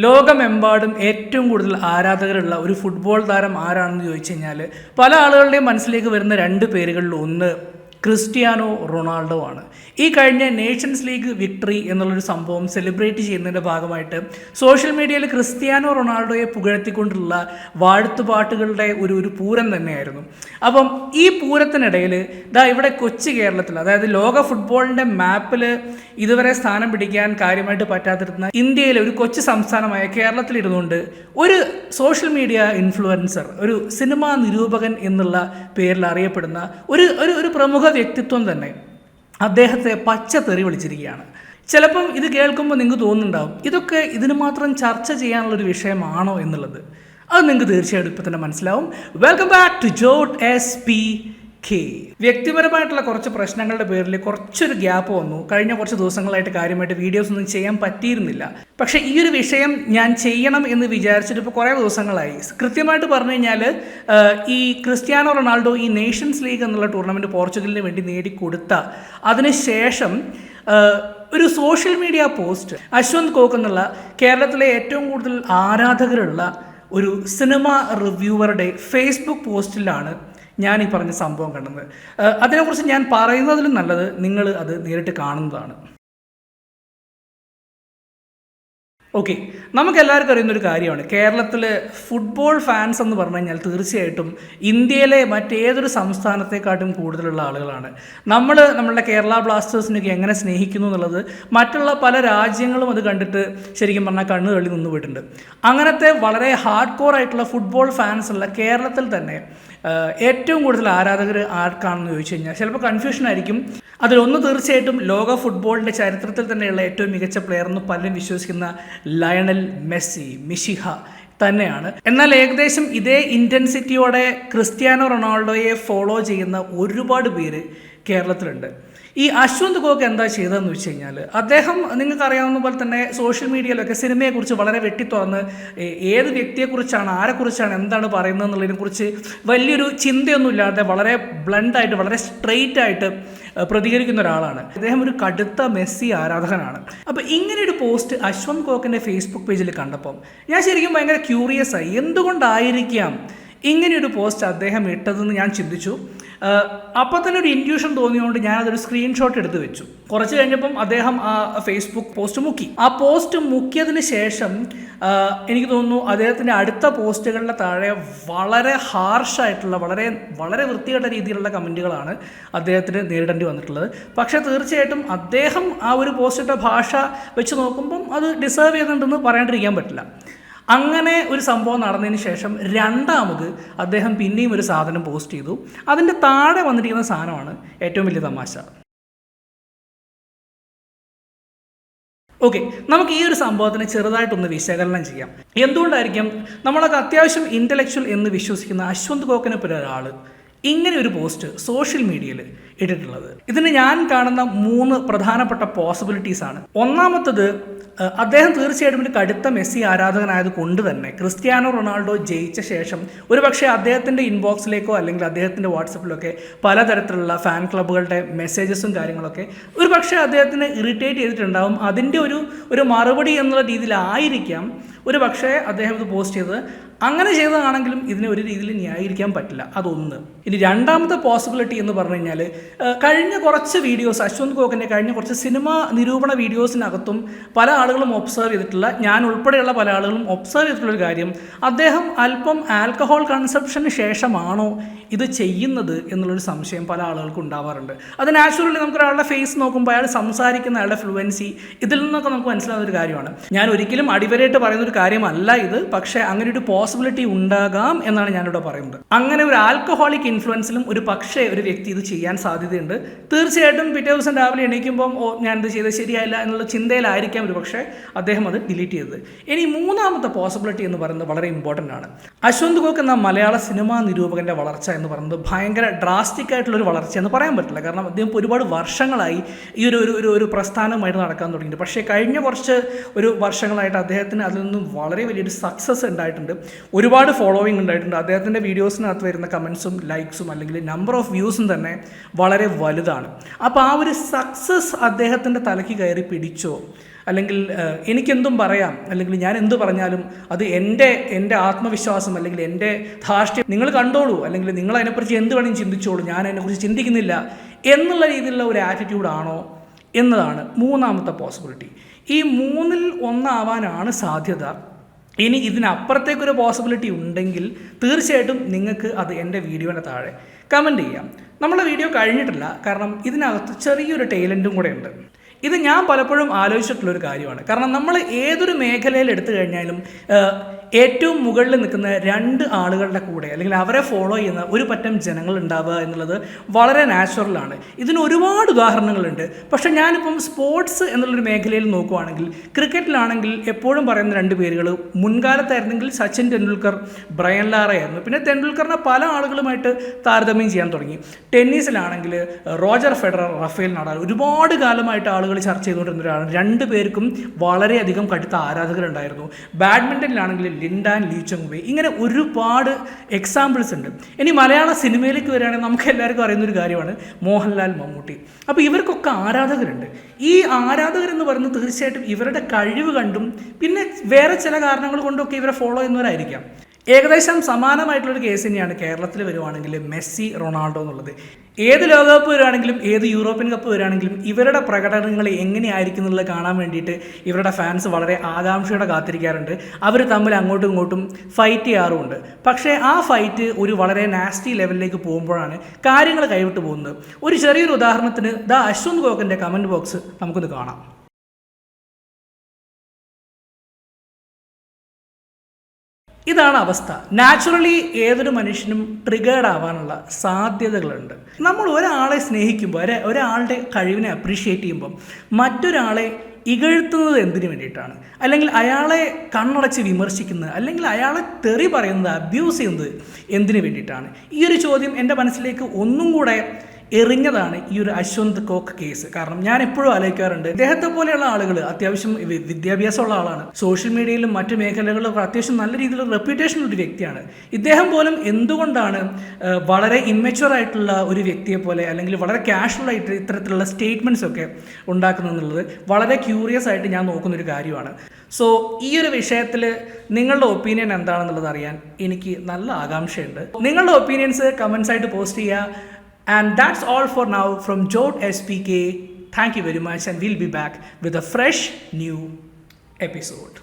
ലോകമെമ്പാടും ഏറ്റവും കൂടുതൽ ആരാധകരുള്ള ഒരു ഫുട്ബോൾ താരം ആരാണെന്ന് ചോദിച്ചു കഴിഞ്ഞാൽ പല ആളുകളുടെയും മനസ്സിലേക്ക് വരുന്ന രണ്ട് പേരുകളിൽ ഒന്ന് ക്രിസ്ത്യാനോ റൊണാൾഡോ ആണ്. ഈ കഴിഞ്ഞ നേഷൻസ് ലീഗ് വിക്ടറി എന്നുള്ളൊരു സംഭവം സെലിബ്രേറ്റ് ചെയ്യുന്നതിൻ്റെ ഭാഗമായിട്ട് സോഷ്യൽ മീഡിയയിൽ ക്രിസ്ത്യാനോ റൊണാൾഡോയെ പുകഴ്ത്തിക്കൊണ്ടുള്ള വാഴ്ത്തുപാട്ടുകളുടെ ഒരു പൂരം തന്നെയായിരുന്നു. അപ്പം ഈ പൂരത്തിനിടയിൽ ഇവിടെ കൊച്ചു കേരളത്തിൽ, അതായത് ലോക ഫുട്ബോളിൻ്റെ മാപ്പിൽ ഇതുവരെ സ്ഥാനം പിടിക്കാൻ കാര്യമായിട്ട് പറ്റാതിരുന്ന ഇന്ത്യയിലെ ഒരു കൊച്ചു സംസ്ഥാനമായ കേരളത്തിലിരുന്നുകൊണ്ട് ഒരു സോഷ്യൽ മീഡിയ ഇൻഫ്ലുവൻസർ, ഒരു സിനിമാ നിരൂപകൻ എന്നുള്ള പേരിൽ അറിയപ്പെടുന്ന ഒരു പ്രമുഖ വ്യക്തിത്വം തന്നെ അദ്ദേഹത്തെ പച്ച തെറി വിളിച്ചിരിക്കുകയാണ്. ചിലപ്പം ഇത് കേൾക്കുമ്പോൾ നിങ്ങൾക്ക് തോന്നുന്നുണ്ടാവും ഇതൊക്കെ ഇതിന് മാത്രം ചർച്ച ചെയ്യാനുള്ളൊരു വിഷയമാണോ എന്നുള്ളത്. അത് നിങ്ങൾക്ക് തീർച്ചയായിട്ടും ഇപ്പം തന്നെ മനസ്സിലാവും. Welcome back to Jot SPK. വ്യക്തിപരമായിട്ടുള്ള കുറച്ച് പ്രശ്നങ്ങളുടെ പേരിൽ കുറച്ചൊരു ഗ്യാപ്പ് വന്നു. കഴിഞ്ഞ കുറച്ച് ദിവസങ്ങളായിട്ട് കാര്യമായിട്ട് വീഡിയോസ് ഒന്നും ചെയ്യാൻ പറ്റിയിരുന്നില്ല. പക്ഷേ ഈ ഒരു വിഷയം ഞാൻ ചെയ്യണം എന്ന് വിചാരിച്ചിട്ട് ഇപ്പോൾ കുറേ ദിവസങ്ങളായി. കൃത്യമായിട്ട് പറഞ്ഞു കഴിഞ്ഞാൽ ഈ ക്രിസ്ത്യാനോ റൊണാൾഡോ ഈ നേഷൻസ് ലീഗ് എന്നുള്ള ടൂർണമെൻറ്റ് പോർച്ചുഗലിന് വേണ്ടി നേടിക്കൊടുത്ത അതിനുശേഷം ഒരു social media post Aswanth Kok എന്നുള്ള കേരളത്തിലെ ഏറ്റവും കൂടുതൽ ആരാധകരുള്ള ഒരു സിനിമ റിവ്യൂവറുടെ ഫേസ്ബുക്ക് പോസ്റ്റിലാണ് ഞാൻ ഈ പറഞ്ഞ സംഭവം കണ്ടത്. അതിനെക്കുറിച്ച് ഞാൻ പറയുന്നതിലും നല്ലത് നിങ്ങൾ അത് നേരിട്ട് കാണുന്നതാണ്. ഓക്കെ, നമുക്കെല്ലാവർക്കും അറിയുന്നൊരു കാര്യമാണ്, കേരളത്തിൽ ഫുട്ബോൾ ഫാൻസ് എന്ന് പറഞ്ഞു കഴിഞ്ഞാൽ തീർച്ചയായിട്ടും ഇന്ത്യയിലെ മറ്റേതൊരു സംസ്ഥാനത്തെക്കാട്ടും കൂടുതലുള്ള ആളുകളാണ്. നമ്മളുടെ കേരള ബ്ലാസ്റ്റേഴ്സിനൊക്കെ എങ്ങനെ സ്നേഹിക്കുന്നു എന്നുള്ളത് മറ്റുള്ള പല രാജ്യങ്ങളും അത് കണ്ടിട്ട് ശരിക്കും പറഞ്ഞാൽ കണ്ണു തള്ളി നിന്നുപോയിട്ടുണ്ട്. അങ്ങനത്തെ വളരെ ഹാർഡ് കോർ ആയിട്ടുള്ള ഫുട്ബോൾ ഫാൻസ് ഉള്ള കേരളത്തിൽ തന്നെ ഏറ്റവും കൂടുതൽ ആരാധകർ ആർക്കാണെന്ന് ചോദിച്ചു കഴിഞ്ഞാൽ ചിലപ്പോൾ കൺഫ്യൂഷൻ ആയിരിക്കും. അതിലൊന്ന് തീർച്ചയായിട്ടും ലോക ഫുട്ബോളിൻ്റെ ചരിത്രത്തിൽ തന്നെയുള്ള ഏറ്റവും മികച്ച പ്ലെയർ എന്ന് പലരും വിശ്വസിക്കുന്ന ലയണൽ മെസ്സി, മിഷിഹ തന്നെയാണ്. എന്നാൽ ഏകദേശം ഇതേ ഇൻറ്റൻസിറ്റിയോടെ ക്രിസ്ത്യാനോ റൊണാൾഡോയെ ഫോളോ ചെയ്യുന്ന ഒരുപാട് പേര് കേരളത്തിലുണ്ട്. ഈ അശ്വന്ത് കോക്ക് എന്താ ചെയ്തതെന്ന് വെച്ച് കഴിഞ്ഞാൽ അദ്ദേഹം നിങ്ങൾക്കറിയാവുന്ന പോലെ തന്നെ സോഷ്യൽ മീഡിയയിലൊക്കെ സിനിമയെക്കുറിച്ച് വളരെ വെട്ടിത്തുറന്ന് ഏത് വ്യക്തിയെക്കുറിച്ചാണ്, ആരെക്കുറിച്ചാണ്, എന്താണ് പറയുന്നത് എന്നുള്ളതിനെക്കുറിച്ച് വലിയൊരു ചിന്തയൊന്നും ഇല്ലാതെ വളരെ ബ്ലണ്ടായിട്ട്, വളരെ സ്ട്രെയിറ്റ് ആയിട്ട് പ്രതികരിക്കുന്ന ഒരാളാണ്. അദ്ദേഹം ഒരു കടുത്ത മെസ്സി ആരാധകനാണ്. അപ്പോൾ ഇങ്ങനെയൊരു പോസ്റ്റ് അശ്വന്ത് കോക്കിൻ്റെ ഫേസ്ബുക്ക് പേജിൽ കണ്ടപ്പം ഞാൻ ശരിക്കും ഭയങ്കര ക്യൂറിയസ് ആയി. എന്തുകൊണ്ടായിരിക്കാം ഇങ്ങനെയൊരു പോസ്റ്റ് അദ്ദേഹം ഇട്ടതെന്ന് ഞാൻ ചിന്തിച്ചു. അപ്പോൾ തന്നെ ഒരു ഇൻറ്റ്യൂഷൻ തോന്നിയുകൊണ്ട് ഞാനതൊരു സ്ക്രീൻഷോട്ട് എടുത്ത് വെച്ചു. കുറച്ച് കഴിഞ്ഞപ്പം അദ്ദേഹം ആ ഫേസ്ബുക്ക് പോസ്റ്റ് മുക്കി. ആ പോസ്റ്റ് മുക്കിയതിന് ശേഷം എനിക്ക് തോന്നുന്നു അദ്ദേഹത്തിൻ്റെ അടുത്ത പോസ്റ്റുകളുടെ താഴെ വളരെ ഹാർഷായിട്ടുള്ള, വളരെ വൃത്തികെട്ട രീതിയിലുള്ള കമൻറ്റുകളാണ് അദ്ദേഹത്തിന് നേരിടേണ്ടി വന്നിട്ടുള്ളത്. പക്ഷേ തീർച്ചയായിട്ടും അദ്ദേഹം ആ ഒരു പോസ്റ്റിട്ട ഭാഷ വെച്ച് നോക്കുമ്പം അത് ഡിസേർവ് ചെയ്യുന്നുണ്ടെന്ന് പറയാണ്ടിരിക്കാൻ പറ്റില്ല. അങ്ങനെ ഒരു സംഭവം നടന്നതിന് ശേഷം രണ്ടാമത് അദ്ദേഹം പിന്നെയും ഒരു സാധനം പോസ്റ്റ് ചെയ്തു. അതിൻ്റെ താഴെ വന്നിരിക്കുന്ന സാധനമാണ് ഏറ്റവും വലിയ തമാശ. ഓക്കെ, നമുക്ക് ഈ ഒരു സംഭവത്തിന് ചെറുതായിട്ടൊന്ന് വിശകലനം ചെയ്യാം. എന്തുകൊണ്ടായിരിക്കും നമ്മളൊക്കെ അത്യാവശ്യം ഇൻ്റലക്ച്വൽ എന്ന് വിശ്വസിക്കുന്ന അശ്വന്ത് കോക്കിനെ പോലെ ഒരാൾ ഇങ്ങനെ ഒരു പോസ്റ്റ് സോഷ്യൽ മീഡിയയിൽ ഇട്ടിട്ടുള്ളത്? ഇതിന് ഞാൻ കാണുന്ന 3 പ്രധാനപ്പെട്ട പോസിബിലിറ്റീസാണ്. ഒന്നാമത്തത്, അദ്ദേഹം തീർച്ചയായിട്ടും ഒരു കടുത്ത മെസ്സി ആരാധകനായത് കൊണ്ട് തന്നെ ക്രിസ്ത്യാനോ റൊണാൾഡോ ജയിച്ച ശേഷം ഒരു പക്ഷേ അദ്ദേഹത്തിൻ്റെ ഇൻബോക്സിലേക്കോ അല്ലെങ്കിൽ അദ്ദേഹത്തിൻ്റെ വാട്സപ്പിലൊക്കെ പലതരത്തിലുള്ള ഫാൻ ക്ലബ്ബുകളുടെ മെസ്സേജസും കാര്യങ്ങളൊക്കെ ഒരു പക്ഷേ അദ്ദേഹത്തിന് ഇറിറ്റേറ്റ് ചെയ്തിട്ടുണ്ടാവും. അതിൻ്റെ ഒരു മറുപടി എന്നുള്ള രീതിയിലായിരിക്കാം ഒരു പക്ഷേ അദ്ദേഹം ഇത് പോസ്റ്റ് ചെയ്തത്. അങ്ങനെ ചെയ്തതാണെങ്കിലും ഇതിനെ ഒരു രീതിയിൽ ന്യായീകരിക്കാൻ പറ്റില്ല. അതൊന്ന്. ഇനി രണ്ടാമത്തെ പോസിബിലിറ്റി എന്ന് പറഞ്ഞു കഴിഞ്ഞാൽ കഴിഞ്ഞ കുറച്ച് വീഡിയോസ്, അശ്വന്ത് കോക്കിൻ്റെ കഴിഞ്ഞ കുറച്ച് സിനിമ നിരൂപണ വീഡിയോസിനകത്തും പല ആളുകളും ഒബ്സർവ് ചെയ്തിട്ടുള്ള, ഞാൻ ഉൾപ്പെടെയുള്ള പല ആളുകളും ഒബ്സർവ് ചെയ്തിട്ടുള്ളൊരു കാര്യം, അദ്ദേഹം അല്പം ആൽക്കഹോൾ കൺസപ്ഷന് ശേഷമാണോ ഇത് ചെയ്യുന്നത് എന്നുള്ളൊരു സംശയം പല ആളുകൾക്കും ഉണ്ടാവാറുണ്ട്. അത് നാച്ചുറലി നമുക്കൊരാളുടെ ഫേസ് നോക്കുമ്പോൾ അയാൾ സംസാരിക്കുന്ന അയാളുടെ ഫ്ലുവൻസി ഇതിൽ നിന്നൊക്കെ നമുക്ക് മനസ്സിലാവുന്ന ഒരു കാര്യമാണ്. ഞാൻ ഒരിക്കലും അടിവരായിട്ട് പറയുന്നൊരു കാര്യമല്ല ഇത്, പക്ഷേ അങ്ങനെ ഒരു പോസിബിലിറ്റി ഉണ്ടാകാം എന്നാണ് ഞാനിവിടെ പറയുന്നത്. അങ്ങനെ ഒരു ആൽക്കഹോളിക് ഇൻഫ്ലുവൻസിലും ഒരു പക്ഷേ ഒരു വ്യക്തി ഇത് ചെയ്യാൻ സാധ്യതയുണ്ട്. തീർച്ചയായിട്ടും പിറ്റേ ദിവസം രാവിലെ എണീക്കുമ്പം ഞാനിത് ചെയ്തത് ശരിയായില്ല എന്നുള്ള ചിന്തയിലായിരിക്കാം ഒരു പക്ഷേ അദ്ദേഹം അത് ഡിലീറ്റ് ചെയ്തത്. ഇനി മൂന്നാമത്തെ പോസിബിലിറ്റി എന്ന് പറയുന്നത് വളരെ ഇമ്പോർട്ടൻ്റ് ആണ്. അശ്വന്ത് കോക്ക് എന്ന മലയാള സിനിമാ നിരൂപകൻ്റെ വളർച്ച എന്ന് പറയുന്നത് ഭയങ്കര ഡ്രാസ്റ്റിക് ആയിട്ടുള്ളൊരു വളർച്ചയെന്ന് പറയാൻ പറ്റില്ല. കാരണം അദ്ദേഹം ഒരുപാട് വർഷങ്ങളായി ഈ ഒരു പ്രസ്ഥാനമായിട്ട് നടക്കാൻ തുടങ്ങിയിട്ട്. പക്ഷേ കഴിഞ്ഞ കുറച്ച് വർഷങ്ങളായിട്ട് അദ്ദേഹത്തിന് അതിൽ നിന്നും വളരെ വലിയൊരു സക്സസ് ഉണ്ടായിട്ടുണ്ട്. ഒരുപാട് ഫോളോവിങ് ഉണ്ടായിട്ടുണ്ട്. അദ്ദേഹത്തിൻ്റെ വീഡിയോസിനകത്ത് വരുന്ന കമൻസും ലൈക്സും അല്ലെങ്കിൽ നമ്പർ ഓഫ് വ്യൂസും തന്നെ വളരെ വലുതാണ്. അപ്പോൾ ആ ഒരു സക്സസ് അദ്ദേഹത്തിൻ്റെ തലയ്ക്ക് കയറി പിടിച്ചോ അല്ലെങ്കിൽ എനിക്കെന്തും പറയാം, അല്ലെങ്കിൽ ഞാൻ എന്ത് പറഞ്ഞാലും അത് എൻ്റെ ആത്മവിശ്വാസം അല്ലെങ്കിൽ എൻ്റെ ധാർഷ്ട്യം നിങ്ങൾ കണ്ടോളൂ, അല്ലെങ്കിൽ നിങ്ങൾ അതിനെക്കുറിച്ച് എന്ത് വേണമെങ്കിലും ചിന്തിച്ചോളൂ, ഞാൻ അതിനെക്കുറിച്ച് ചിന്തിക്കുന്നില്ല എന്നുള്ള രീതിയിലുള്ള ഒരു ആറ്റിറ്റ്യൂഡാണോ എന്നതാണ് മൂന്നാമത്തെ പോസിബിലിറ്റി. ഈ മൂന്നിൽ ഒന്നാവാനാണ് സാധ്യത. ഇനി ഇതിനപ്പുറത്തേക്കൊരു പോസിബിലിറ്റി ഉണ്ടെങ്കിൽ തീർച്ചയായിട്ടും നിങ്ങൾക്ക് അത് എൻ്റെ വീഡിയോയുടെ താഴെ കമൻറ്റ് ചെയ്യാം. നമ്മളെ വീഡിയോ കഴിഞ്ഞിട്ടില്ല, കാരണം ഇതിനകത്ത് ചെറിയൊരു ടൈലൻറ്റും കൂടെ ഉണ്ട്. ഇത് ഞാൻ പലപ്പോഴും ആലോചിച്ചിട്ടുള്ളൊരു കാര്യമാണ്. കാരണം നമ്മൾ ഏതൊരു മേഖലയിൽ എടുത്തു കഴിഞ്ഞാലും ഏറ്റവും മുകളിൽ നിൽക്കുന്ന രണ്ട് ആളുകളുടെ കൂടെ അല്ലെങ്കിൽ അവരെ ഫോളോ ചെയ്യുന്ന ഒരു പറ്റം ജനങ്ങൾ ഉണ്ടാവുക എന്നുള്ളത് വളരെ നാച്ചുറലാണ്. ഇതിന് ഒരുപാട് ഉദാഹരണങ്ങളുണ്ട്. പക്ഷേ ഞാനിപ്പം സ്പോർട്സ് എന്നുള്ളൊരു മേഖലയിൽ നോക്കുകയാണെങ്കിൽ ക്രിക്കറ്റിലാണെങ്കിൽ എപ്പോഴും പറയുന്ന രണ്ട് പേരുകൾ, മുൻകാലത്തായിരുന്നെങ്കിൽ സച്ചിൻ ടെണ്ടുൽക്കർ, ബ്രയൻ ലാറ ആയിരുന്നു. പിന്നെ ടെണ്ടുൽക്കറിനെ പല ആളുകളുമായിട്ട് താരതമ്യം ചെയ്യാൻ തുടങ്ങി. ടെന്നീസിലാണെങ്കിൽ റോജർ ഫെഡറർ, റഫേൽ നഡാൽ, ഒരുപാട് കാലമായിട്ട് ആളുകൾ ചർച്ച ചെയ്തുകൊണ്ടിരുന്ന ഒരാളാണ്. രണ്ടു പേർക്കും വളരെയധികം കടുത്ത ആരാധകരുണ്ടായിരുന്നു. ബാഡ്മിൻ്റണിലാണെങ്കിൽ ലിൻഡാൻ, ലീ ചങ് വേ, ഇങ്ങനെ ഒരുപാട് എക്സാമ്പിൾസ് ഉണ്ട്. ഇനി മലയാള സിനിമയിലേക്ക് വരികയാണെങ്കിൽ നമുക്ക് എല്ലാവർക്കും അറിയുന്നൊരു കാര്യമാണ് മോഹൻലാൽ, മമ്മൂട്ടി. അപ്പോൾ ഇവർക്കൊക്കെ ആരാധകരുണ്ട്. ഈ ആരാധകരെന്ന് പറയുന്നത് തീർച്ചയായിട്ടും ഇവരുടെ കഴിവ് കണ്ടും പിന്നെ വേറെ ചില കാരണങ്ങൾ കൊണ്ടൊക്കെ ഇവരെ ഫോളോ ചെയ്യുന്നവരായിരിക്കാം. ഏകദേശം സമാനമായിട്ടുള്ളൊരു കേസ് തന്നെയാണ് കേരളത്തിൽ വരുവാണെങ്കിൽ മെസ്സി, റൊണാൾഡോ എന്നുള്ളത്. ഏത് ലോകകപ്പ് വരികയാണെങ്കിലും ഏത് യൂറോപ്യൻ കപ്പ് വരികയാണെങ്കിലും ഇവരുടെ പ്രകടനങ്ങൾ എങ്ങനെയായിരിക്കും എന്നുള്ളത് കാണാൻ വേണ്ടിയിട്ട് ഇവരുടെ ഫാൻസ് വളരെ ആകാംക്ഷയോടെ കാത്തിരിക്കാറുണ്ട്. അവർ തമ്മിൽ അങ്ങോട്ടും ഇങ്ങോട്ടും ഫൈറ്റ് ചെയ്യാറുമുണ്ട്. പക്ഷേ ആ ഫൈറ്റ് ഒരു വളരെ നാസ്റ്റി ലെവലിലേക്ക് പോകുമ്പോഴാണ് കാര്യങ്ങൾ കൈവിട്ട് പോകുന്നത്. ഒരു ചെറിയൊരു ഉദാഹരണത്തിന് അശ്വന്ത് ഗോഖന്റെ കമൻറ്റ് ബോക്സ് നമുക്കൊന്ന് കാണാം. ഇതാണ് അവസ്ഥ. നാച്ചുറലി ഏതൊരു മനുഷ്യനും ട്രിഗേർഡ് ആവാനുള്ള സാധ്യതകളുണ്ട്. നമ്മൾ ഒരാളെ സ്നേഹിക്കുമ്പോൾ, ഒരാളുടെ കഴിവിനെ അപ്രീഷിയേറ്റ് ചെയ്യുമ്പം മറ്റൊരാളെ ഇകഴ്ത്തുന്നത് എന്തിനു വേണ്ടിയിട്ടാണ്? അല്ലെങ്കിൽ അയാളെ കണ്ണടച്ച് വിമർശിക്കുന്നത്, അല്ലെങ്കിൽ അയാളെ തെറി പറയുന്നത്, അബ്യൂസ് ചെയ്യുന്നത് എന്തിനു വേണ്ടിയിട്ടാണ്? ഈ ഒരു ചോദ്യം എൻ്റെ മനസ്സിലേക്ക് ഒന്നും കൂടെ എറിഞ്ഞതാണ് ഈ ഒരു അശ്വന്ത് കോക്ക് കേസ്. കാരണം ഞാൻ എപ്പോഴും ആലോചിക്കാറുണ്ട്, ഇദ്ദേഹത്തെ പോലെയുള്ള ആളുകൾ അത്യാവശ്യം വിദ്യാഭ്യാസമുള്ള ആളാണ്, സോഷ്യൽ മീഡിയയിലും മറ്റു മേഖലകളിലും അത്യാവശ്യം നല്ല രീതിയിലുള്ള റെപ്യൂട്ടേഷനുള്ള ഒരു വ്യക്തിയാണ്. ഇദ്ദേഹം പോലും എന്തുകൊണ്ടാണ് വളരെ ഇമ്മച്വർ ആയിട്ടുള്ള ഒരു വ്യക്തിയെ പോലെ അല്ലെങ്കിൽ വളരെ കാഷ്വൽ ആയിട്ട് ഇത്തരത്തിലുള്ള സ്റ്റേറ്റ്മെൻറ്റ്സ് ഒക്കെ ഉണ്ടാക്കുന്നതെന്നുള്ളത് വളരെ ക്യൂറിയസ് ആയിട്ട് ഞാൻ നോക്കുന്നൊരു കാര്യമാണ്. സോ ഈ ഒരു വിഷയത്തിൽ നിങ്ങളുടെ ഒപ്പീനിയൻ എന്താണെന്നുള്ളത് അറിയാൻ എനിക്ക് നല്ല ആകാംക്ഷയുണ്ട്. നിങ്ങളുടെ ഒപ്പീനിയൻസ് കമൻസ് ആയിട്ട് പോസ്റ്റ് ചെയ്യുക. And that's all for now from Jot SPK. Thank you very much, and we'll be back with a fresh new episode.